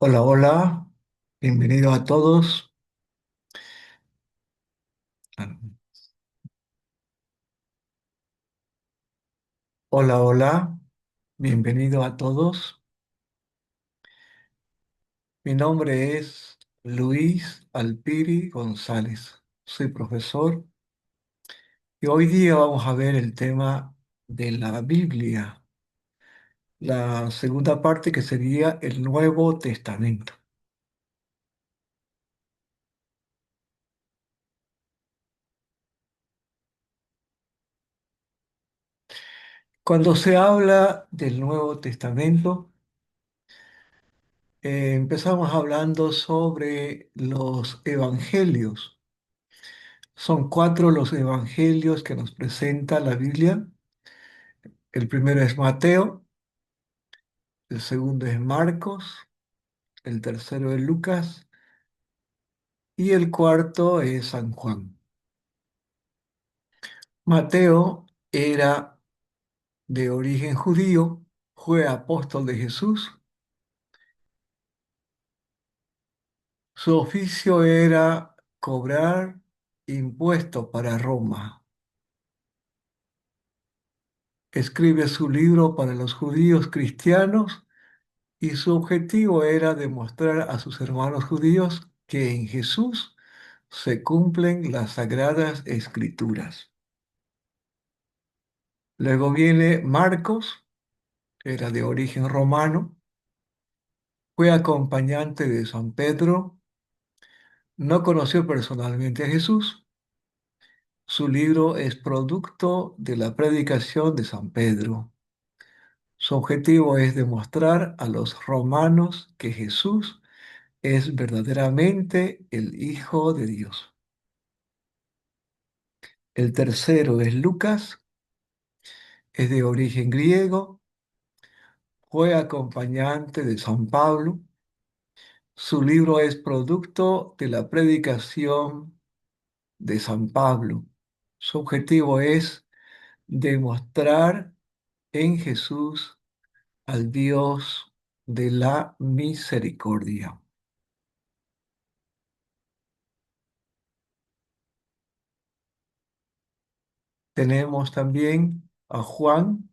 Hola, hola, bienvenido a todos. Hola, hola, bienvenido a todos. Mi nombre es Luis Alpiri González. Soy profesor y hoy día vamos a ver el tema de la Biblia, la segunda parte que sería el Nuevo Testamento. Cuando se habla del Nuevo Testamento, empezamos hablando sobre los evangelios. Son cuatro los evangelios que nos presenta la Biblia. El primero es Mateo, el segundo es Marcos, el tercero es Lucas y el cuarto es San Juan. Mateo era de origen judío, fue apóstol de Jesús. Su oficio era cobrar impuestos para Roma. Escribe su libro para los judíos cristianos y su objetivo era demostrar a sus hermanos judíos que en Jesús se cumplen las sagradas escrituras. Luego viene Marcos, era de origen romano, fue acompañante de San Pedro, no conoció personalmente a Jesús. Su libro es producto de la predicación de San Pedro. Su objetivo es demostrar a los romanos que Jesús es verdaderamente el Hijo de Dios. El tercero es Lucas, es de origen griego, fue acompañante de San Pablo. Su libro es producto de la predicación de San Pablo. Su objetivo es demostrar en Jesús al Dios de la misericordia. Tenemos también a Juan,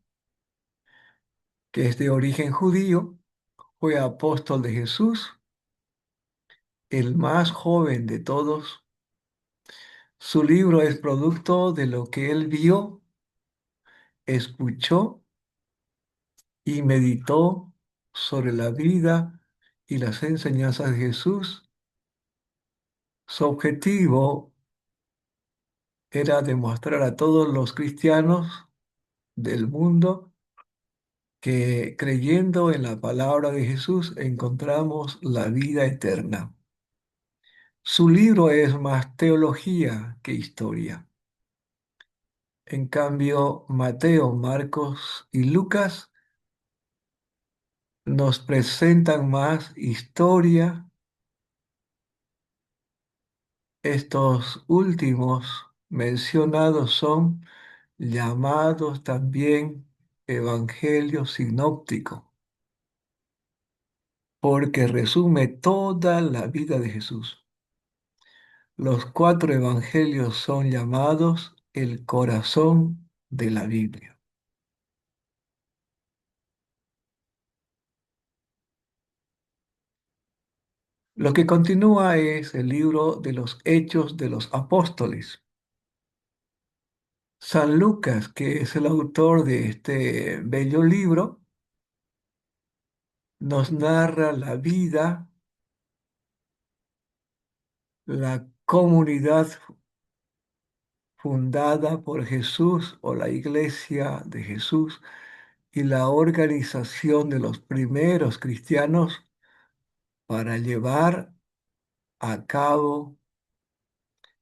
que es de origen judío, fue apóstol de Jesús, el más joven de todos. Su libro es producto de lo que él vio, escuchó y meditó sobre la vida y las enseñanzas de Jesús. Su objetivo era demostrar a todos los cristianos del mundo que creyendo en la palabra de Jesús encontramos la vida eterna. Su libro es más teología que historia. En cambio, Mateo, Marcos y Lucas nos presentan más historia. Estos últimos mencionados son llamados también evangelios sinópticos, porque resume toda la vida de Jesús. Los cuatro evangelios son llamados el corazón de la Biblia. Lo que continúa es el libro de los Hechos de los Apóstoles. San Lucas, que es el autor de este bello libro, nos narra la vida, la comunidad fundada por Jesús o la iglesia de Jesús y la organización de los primeros cristianos para llevar a cabo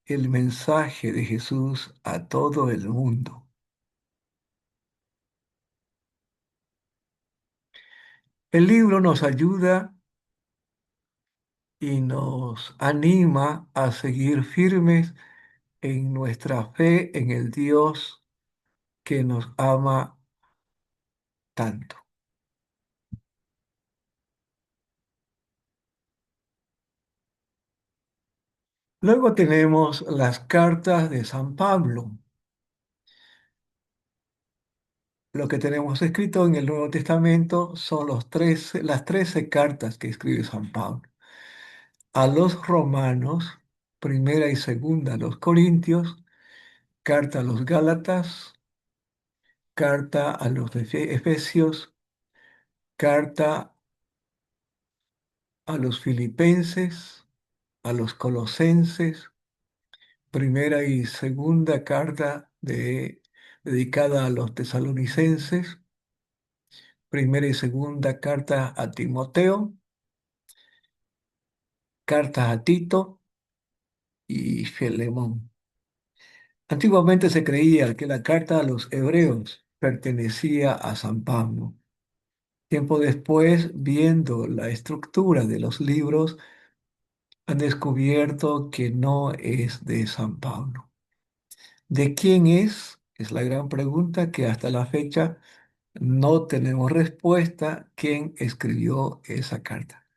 el mensaje de Jesús a todo el mundo. El libro nos ayuda y nos anima a seguir firmes en nuestra fe en el Dios que nos ama tanto. Luego tenemos las cartas de San Pablo. Lo que tenemos escrito en el Nuevo Testamento son las 13 cartas que escribe San Pablo. A los romanos, primera y segunda a los corintios, carta a los gálatas, carta a los efesios, carta a los filipenses, a los colosenses, primera y segunda dedicada a los tesalonicenses, primera y segunda carta a Timoteo, cartas a Tito y Filemón. Antiguamente se creía que la carta a los hebreos pertenecía a San Pablo. Tiempo después, viendo la estructura de los libros, han descubierto que no es de San Pablo. ¿De quién es? Es la gran pregunta que hasta la fecha no tenemos respuesta. ¿Quién escribió esa carta?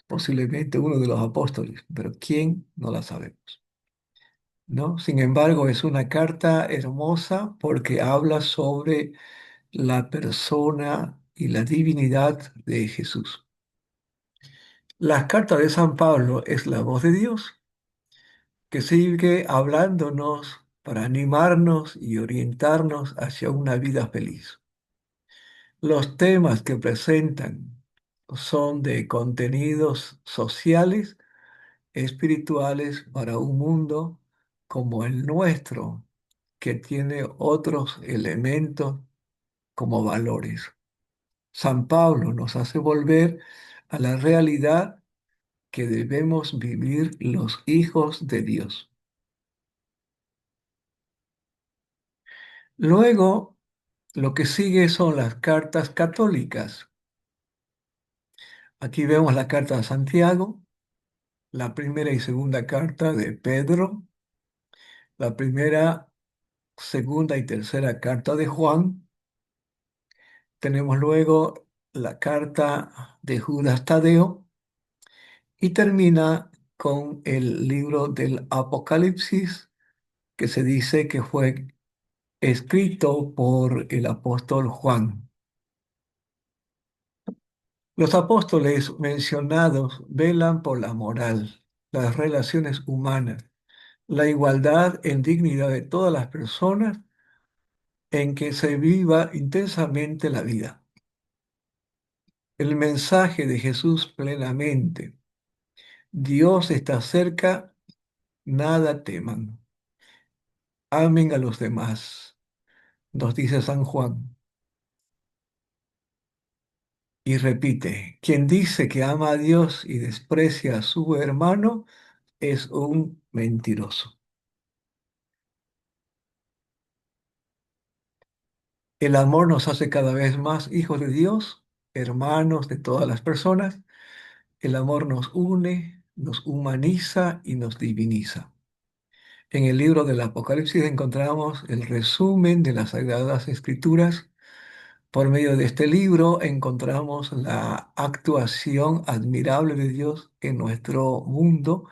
Posiblemente uno de los apóstoles, pero ¿quién? No la sabemos, ¿no? Sin embargo, es una carta hermosa porque habla sobre la persona y la divinidad de Jesús. Las cartas de San Pablo es la voz de Dios que sigue hablándonos para animarnos y orientarnos hacia una vida feliz. Los temas que presentan son de contenidos sociales, espirituales para un mundo como el nuestro, que tiene otros elementos como valores. San Pablo nos hace volver a la realidad que debemos vivir los hijos de Dios. Luego, lo que sigue son las cartas católicas. Aquí vemos la carta de Santiago, la primera y segunda carta de Pedro, la primera, segunda y tercera carta de Juan. Tenemos luego la carta de Judas Tadeo y termina con el libro del Apocalipsis, que se dice que fue escrito por el apóstol Juan. Los apóstoles mencionados velan por la moral, las relaciones humanas, la igualdad en dignidad de todas las personas, en que se viva intensamente la vida. El mensaje de Jesús plenamente. Dios está cerca, nada teman. Amen a los demás, nos dice San Juan. Y repite, quien dice que ama a Dios y desprecia a su hermano es un mentiroso. El amor nos hace cada vez más hijos de Dios, hermanos de todas las personas. El amor nos une, nos humaniza y nos diviniza. En el libro del Apocalipsis encontramos el resumen de las Sagradas Escrituras. Por medio de este libro encontramos la actuación admirable de Dios en nuestro mundo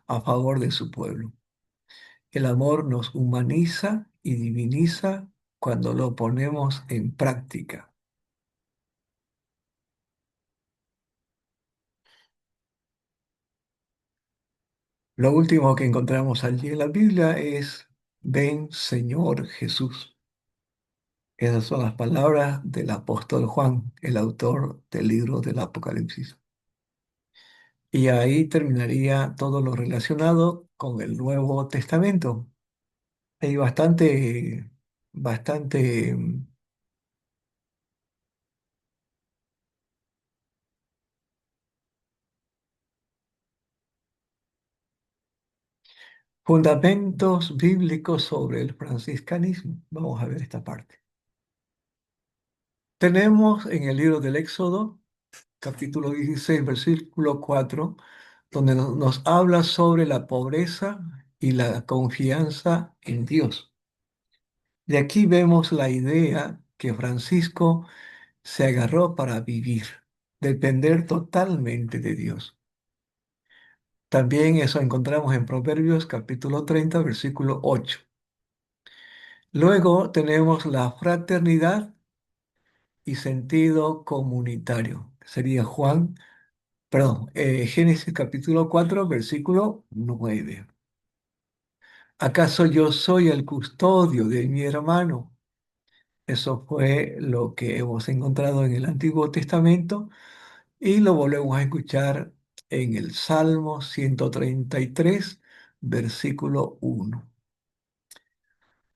a favor de su pueblo. El amor nos humaniza y diviniza cuando lo ponemos en práctica. Lo último que encontramos allí en la Biblia es, ven Señor Jesús. Esas son las palabras del apóstol Juan, el autor del libro del Apocalipsis. Y ahí terminaría todo lo relacionado con el Nuevo Testamento. Hay bastante fundamentos bíblicos sobre el franciscanismo. Vamos a ver esta parte. Tenemos en el libro del Éxodo, capítulo 16, versículo 4, donde nos habla sobre la pobreza y la confianza en Dios. De aquí vemos la idea que Francisco se agarró para vivir, depender totalmente de Dios. También eso encontramos en Proverbios capítulo 30, versículo 8. Luego tenemos la fraternidad y sentido comunitario. Sería Génesis capítulo 4, versículo 9. ¿Acaso yo soy el custodio de mi hermano? Eso fue lo que hemos encontrado en el Antiguo Testamento y lo volvemos a escuchar en el Salmo 133, versículo 1.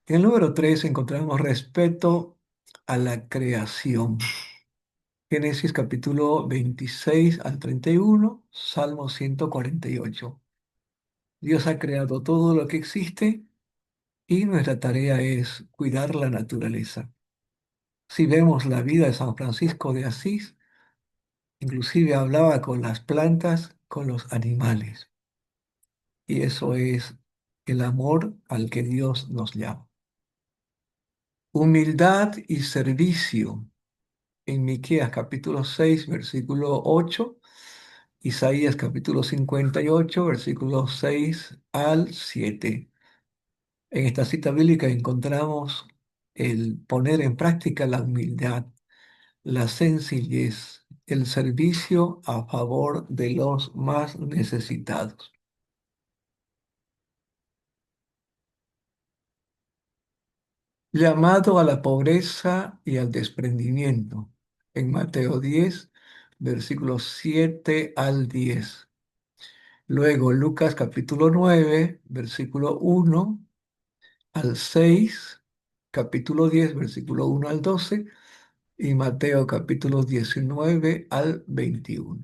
En el número 3 encontramos respeto a la creación. Génesis capítulo 26 al 31, Salmo 148. Dios ha creado todo lo que existe y nuestra tarea es cuidar la naturaleza. Si vemos la vida de San Francisco de Asís, inclusive hablaba con las plantas, con los animales. Y eso es el amor al que Dios nos llama. Humildad y servicio. En Miqueas capítulo 6, versículo 8, Isaías capítulo 58, versículos 6 al 7. En esta cita bíblica encontramos el poner en práctica la humildad, la sencillez, el servicio a favor de los más necesitados. Llamado a la pobreza y al desprendimiento. En Mateo 10, versículos 7 al 10. Luego Lucas capítulo 9, versículo 1 al 6, capítulo 10, versículo 1 al 12 y Mateo capítulo 19 al 21.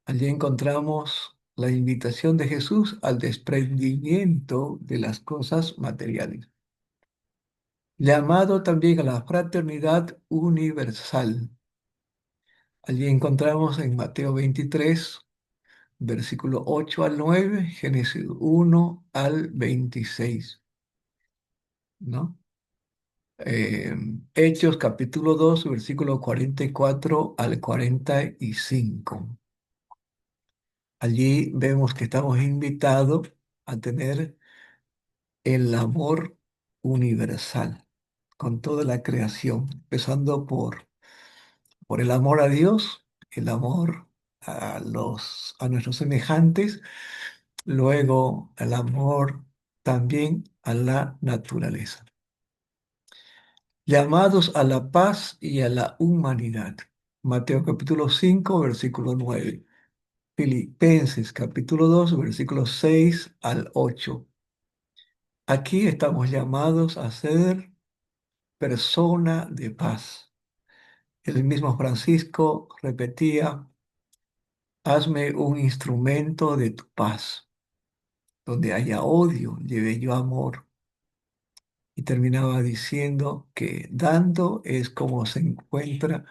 Allí encontramos la invitación de Jesús al desprendimiento de las cosas materiales. Llamado también a la fraternidad universal. Allí encontramos en Mateo 23, versículo 8 al 9, Génesis 1 al 26, ¿no? Eh, Hechos capítulo 2, versículo 44 al 45. Allí vemos que estamos invitados a tener el amor universal con toda la creación, empezando por el amor a Dios, el amor a nuestros semejantes, luego el amor también a la naturaleza. Llamados a la paz y a la humanidad. Mateo capítulo 5, versículo 9. Filipenses capítulo 2, versículos 6 al 8. Aquí estamos llamados a ser persona de paz. El mismo Francisco repetía, hazme un instrumento de tu paz. Donde haya odio, lleve yo amor. Y terminaba diciendo que dando es como se encuentra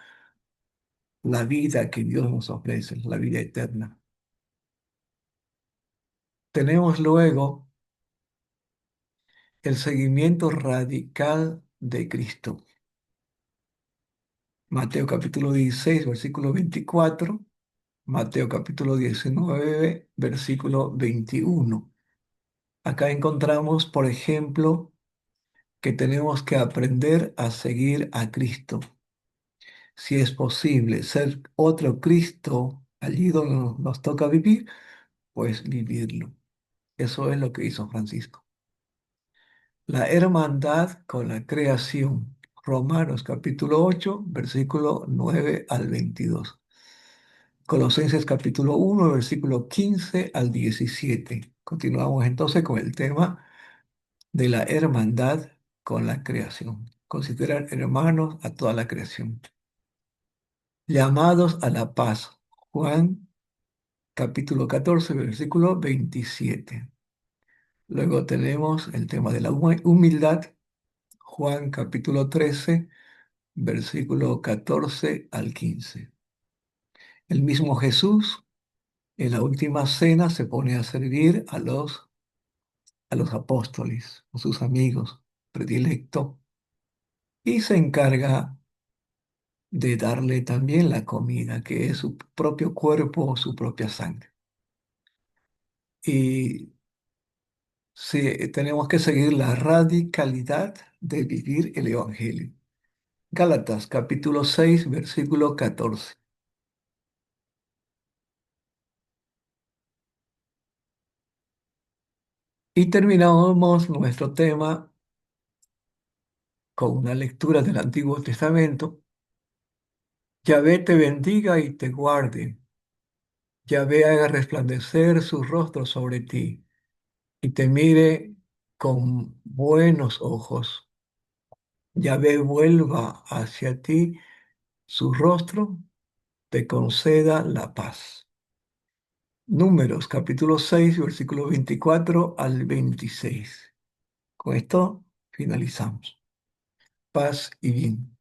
la vida que Dios nos ofrece, la vida eterna. Tenemos luego el seguimiento radical de Cristo. Mateo capítulo 16, versículo 24. Mateo capítulo 19, versículo 21. Acá encontramos, por ejemplo, que tenemos que aprender a seguir a Cristo. Si es posible ser otro Cristo allí donde nos toca vivir, pues vivirlo. Eso es lo que hizo Francisco. La hermandad con la creación. Romanos capítulo 8, versículo 9 al 22. Colosenses capítulo 1, versículo 15 al 17. Continuamos entonces con el tema de la hermandad con la creación. Considerar hermanos a toda la creación. Llamados a la paz. Juan capítulo 14, versículo 27. Luego tenemos el tema de la humildad. Juan capítulo 13, versículo 14 al 15. El mismo Jesús en la última cena se pone a servir a los apóstoles, a sus amigos predilectos, y se encarga de darle también la comida, que es su propio cuerpo o su propia sangre. Y sí, tenemos que seguir la radicalidad de vivir el Evangelio. Gálatas capítulo 6 versículo 14. Y terminamos nuestro tema con una lectura del Antiguo Testamento. Yahvé te bendiga y te guarde. Yahvé haga resplandecer su rostro sobre ti y te mire con buenos ojos. Yahvé vuelva hacia ti su rostro, te conceda la paz. Números capítulo 6 versículo 24 al 26. Con esto finalizamos. Paz y bien.